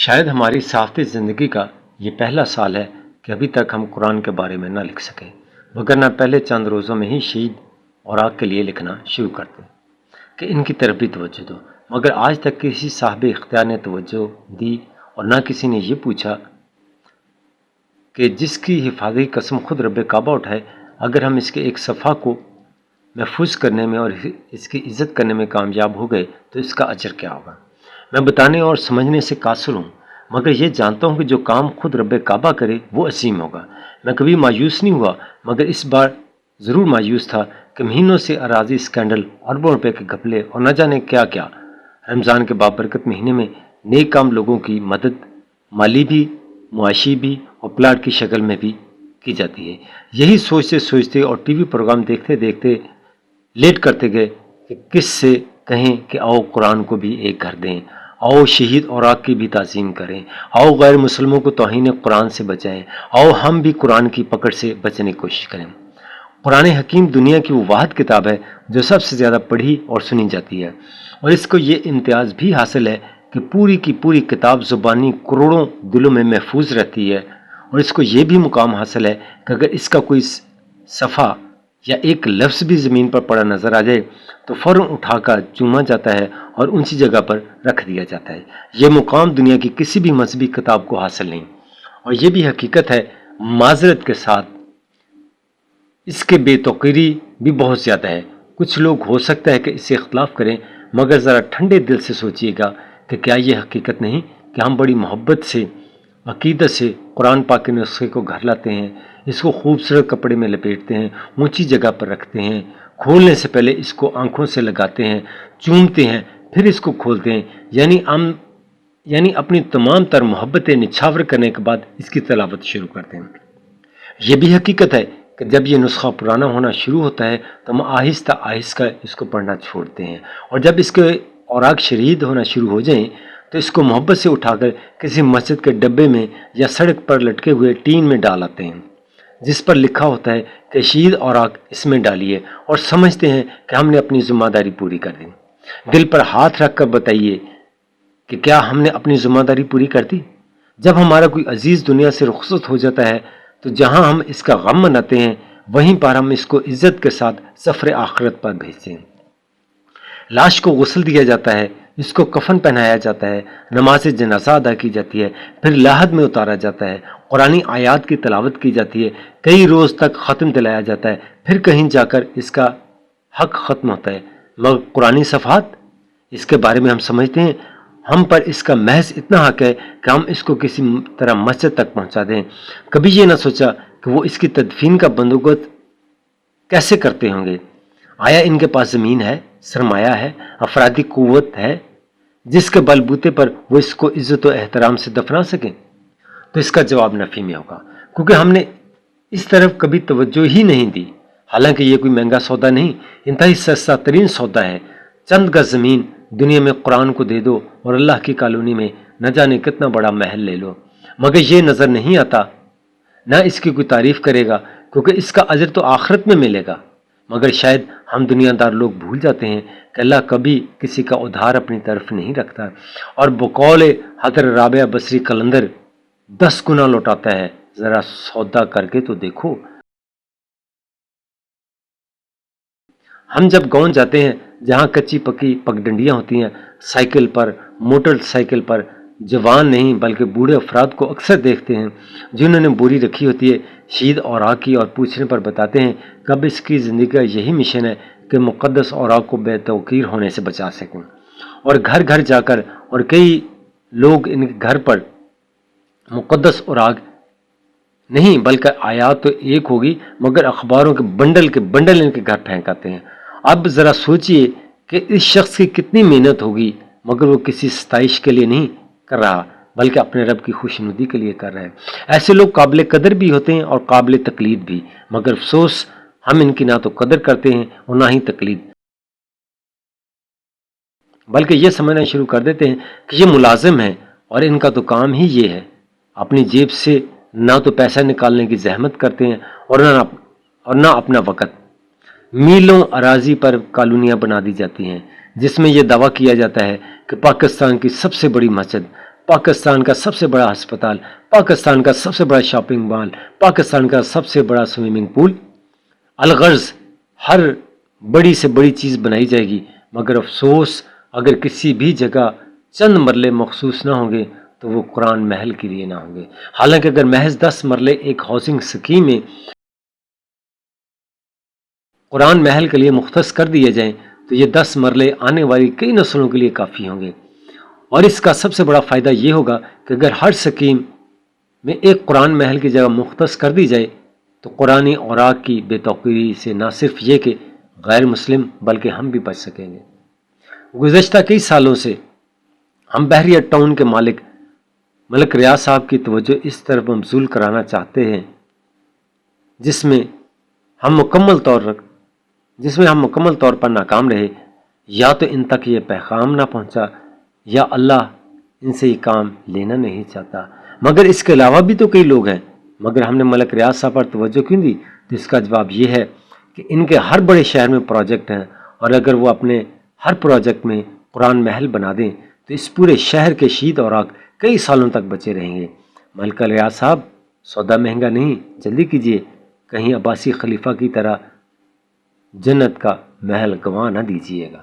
شاید ہماری سافتی زندگی کا یہ پہلا سال ہے کہ ابھی تک ہم قرآن کے بارے میں نہ لکھ سکے، وگرنہ پہلے چند روزوں میں ہی شہید اور آگ کے لیے لکھنا شروع کرتے کہ ان کی طرف بھی توجہ دو، مگر آج تک کسی صاحب اختیار نے توجہ دی اور نہ کسی نے یہ پوچھا کہ جس کی حفاظتی قسم خود رب کعبہ اٹھائے، اگر ہم اس کے ایک صفحہ کو محفوظ کرنے میں اور اس کی عزت کرنے میں کامیاب ہو گئے تو اس کا اجر کیا ہوگا۔ میں بتانے اور سمجھنے سے قاصر ہوں، مگر یہ جانتا ہوں کہ جو کام خود رب کعبہ کرے وہ عظیم ہوگا۔ میں کبھی مایوس نہیں ہوا، مگر اس بار ضرور مایوس تھا کہ مہینوں سے اراضی اسکینڈل، اربوں روپے کے گھپلے اور نہ جانے کیا کیا، رمضان کے بابرکت مہینے میں نیک کام لوگوں کی مدد مالی بھی، معاشی بھی اور پلاٹ کی شکل میں بھی کی جاتی ہے۔ یہی سوچتے سوچتے اور ٹی وی پروگرام دیکھتے دیکھتے لیٹ کرتے گئے کہ کس سے کہیں کہ آؤ قرآن کو بھی ایک گھر دیں، آؤ شہید اور آگ کی بھی تعظیم کریں، آؤ غیر مسلموں کو توہین قرآن سے بچائیں، آؤ ہم بھی قرآن کی پکڑ سے بچنے کی کوشش کریں۔ قرآن حکیم دنیا کی وہ واحد کتاب ہے جو سب سے زیادہ پڑھی اور سنی جاتی ہے، اور اس کو یہ امتیاز بھی حاصل ہے کہ پوری کی پوری کتاب زبانی کروڑوں دلوں میں محفوظ رہتی ہے، اور اس کو یہ بھی مقام حاصل ہے کہ اگر اس کا کوئی صفحہ یا ایک لفظ بھی زمین پر پڑا نظر آ جائے تو فوراً اٹھا کر چوما جاتا ہے اور اونچی جگہ پر رکھ دیا جاتا ہے۔ یہ مقام دنیا کی کسی بھی مذہبی کتاب کو حاصل نہیں، اور یہ بھی حقیقت ہے معذرت کے ساتھ اس کے بے توقیری بھی بہت زیادہ ہے۔ کچھ لوگ ہو سکتا ہے کہ اس سے اختلاف کریں، مگر ذرا ٹھنڈے دل سے سوچئے گا کہ کیا یہ حقیقت نہیں کہ ہم بڑی محبت سے، عقیدت سے قرآن پاک کے نسخے کو گھر لاتے ہیں، اس کو خوبصورت کپڑے میں لپیٹتے ہیں، اونچی جگہ پر رکھتے ہیں، کھولنے سے پہلے اس کو آنکھوں سے لگاتے ہیں، چومتے ہیں، پھر اس کو کھولتے ہیں، یعنی اپنی تمام تر محبتیں نچھاور کرنے کے بعد اس کی تلاوت شروع کرتے ہیں۔ یہ بھی حقیقت ہے کہ جب یہ نسخہ پرانا ہونا شروع ہوتا ہے تو ہم آہستہ آہستہ اس کو پڑھنا چھوڑتے ہیں، اور جب اس کے اوراق شرید ہونا شروع ہو جائیں تو اس کو محبت سے اٹھا کر کسی مسجد کے ڈبے میں یا سڑک پر لٹکے ہوئے ٹین میں ڈال آتے ہیں جس پر لکھا ہوتا ہے کہ شہید اوراق اس میں ڈالیے، اور سمجھتے ہیں کہ ہم نے اپنی ذمہ داری پوری کر دی۔ دل پر ہاتھ رکھ کر بتائیے کہ کیا ہم نے اپنی ذمہ داری پوری کر دی؟ جب ہمارا کوئی عزیز دنیا سے رخصت ہو جاتا ہے تو جہاں ہم اس کا غم مناتے ہیں وہیں پر ہم اس کو عزت کے ساتھ سفر آخرت پر بھیجتے ہیں۔ لاش کو غسل دیا جاتا ہے، اس کو کفن پہنایا جاتا ہے، نماز جنازہ ادا کی جاتی ہے، پھر لاحد میں اتارا جاتا ہے، قرآنی آیات کی تلاوت کی جاتی ہے، کئی روز تک ختم دلایا جاتا ہے، پھر کہیں جا کر اس کا حق ختم ہوتا ہے۔ مگر قرآنی صفحات، اس کے بارے میں ہم سمجھتے ہیں ہم پر اس کا محض اتنا حق ہے کہ ہم اس کو کسی طرح مسجد تک پہنچا دیں۔ کبھی یہ نہ سوچا کہ وہ اس کی تدفین کا بندوبست کیسے کرتے ہوں گے؟ آیا ان کے پاس زمین ہے، سرمایہ ہے، افرادی قوت ہے جس کے بل بوتے پر وہ اس کو عزت و احترام سے دفنا سکیں؟ تو اس کا جواب نفی میں ہوگا، کیونکہ ہم نے اس طرف کبھی توجہ ہی نہیں دی۔ حالانکہ یہ کوئی مہنگا سودا نہیں، انتہائی سستا ترین سودا ہے۔ چند گز زمین دنیا میں قرآن کو دے دو اور اللہ کی کالونی میں نہ جانے کتنا بڑا محل لے لو، مگر یہ نظر نہیں آتا، نہ اس کی کوئی تعریف کرے گا، کیونکہ اس کا اجر تو آخرت میں ملے گا۔ مگر شاید ہم دنیا دار لوگ بھول جاتے ہیں کہ اللہ کبھی کسی کا ادھار اپنی طرف نہیں رکھتا، اور بقول حضرت رابعہ بصری قلندر 10 گنا لوٹاتا ہے۔ ذرا سودا کر کے تو دیکھو۔ ہم جب گاؤں جاتے ہیں جہاں کچی پکی پگڈنڈیاں ہوتی ہیں، سائیکل پر، موٹر سائیکل پر جوان نہیں بلکہ بوڑھے افراد کو اکثر دیکھتے ہیں جنہوں نے بوری رکھی ہوتی ہے شہید اوراق کی، اور پوچھنے پر بتاتے ہیں کہ اب اس کی زندگی کا یہی مشن ہے کہ مقدس اوراق کو بے توقیر ہونے سے بچا سکیں، اور گھر گھر جا کر، اور کئی لوگ ان کے گھر پر مقدس اوراق نہیں بلکہ آیات تو ایک ہوگی مگر اخباروں کے بنڈل ان کے گھر پھینکاتے ہیں۔ اب ذرا سوچئے کہ اس شخص کی کتنی محنت ہوگی، مگر وہ کسی ستائش کے لیے نہیں کر رہا بلکہ اپنے رب کی خوشنودی کے لیے کر رہا ہے۔ ایسے لوگ قابل قدر بھی ہوتے ہیں اور قابل تقلید بھی، مگر افسوس ہم ان کی نہ تو قدر کرتے ہیں اور نہ ہی تقلید، بلکہ یہ سمجھنا شروع کر دیتے ہیں کہ یہ ملازم ہیں اور ان کا تو کام ہی یہ ہے۔ اپنی جیب سے نہ تو پیسہ نکالنے کی زحمت کرتے ہیں اور نہ اپنا وقت۔ میلوں اراضی پر کالونیاں بنا دی جاتی ہیں جس میں یہ دعویٰ کیا جاتا ہے کہ پاکستان کی سب سے بڑی مسجد پاکستان کا سب سے بڑا ہسپتال، پاکستان کا سب سے بڑا شاپنگ مال، پاکستان کا سب سے بڑا سوئمنگ پول، الغرض ہر بڑی سے بڑی چیز بنائی جائے گی، مگر افسوس اگر کسی بھی جگہ چند مرلے مخصوص نہ ہوں گے تو وہ قرآن محل کے لیے نہ ہوں گے۔ حالانکہ اگر محض 10 مرلے ایک ہاؤسنگ اسکیم میں قرآن محل کے لیے مختص کر دیے جائیں تو یہ 10 مرلے آنے والی کئی نسلوں کے لیے کافی ہوں گے۔ اور اس کا سب سے بڑا فائدہ یہ ہوگا کہ اگر ہر سکیم میں ایک قرآن محل کی جگہ مختص کر دی جائے تو قرآنی اوراق کی بے توقیری سے نہ صرف یہ کہ غیر مسلم بلکہ ہم بھی بچ سکیں گے۔ گزشتہ کئی سالوں سے ہم بحریہ ٹاؤن کے ملک ریاض صاحب کی توجہ اس طرف مبذول کرانا چاہتے ہیں جس میں ہم مکمل طور پر ناکام رہے، یا تو ان تک یہ پیغام نہ پہنچا یا اللہ ان سے یہ کام لینا نہیں چاہتا۔ مگر اس کے علاوہ بھی تو کئی لوگ ہیں، مگر ہم نے ملک ریاض صاحب پر توجہ کیوں دی؟ تو اس کا جواب یہ ہے کہ ان کے ہر بڑے شہر میں پروجیکٹ ہیں، اور اگر وہ اپنے ہر پروجیکٹ میں قرآن محل بنا دیں تو اس پورے شہر کے شہید اوراق کئی سالوں تک بچے رہیں گے۔ ملک ریاض صاحب، سودا مہنگا نہیں، جلدی کیجیے، کہیں عباسی خلیفہ کی طرح جنت کا محل گنوا نہ دیجیے گا۔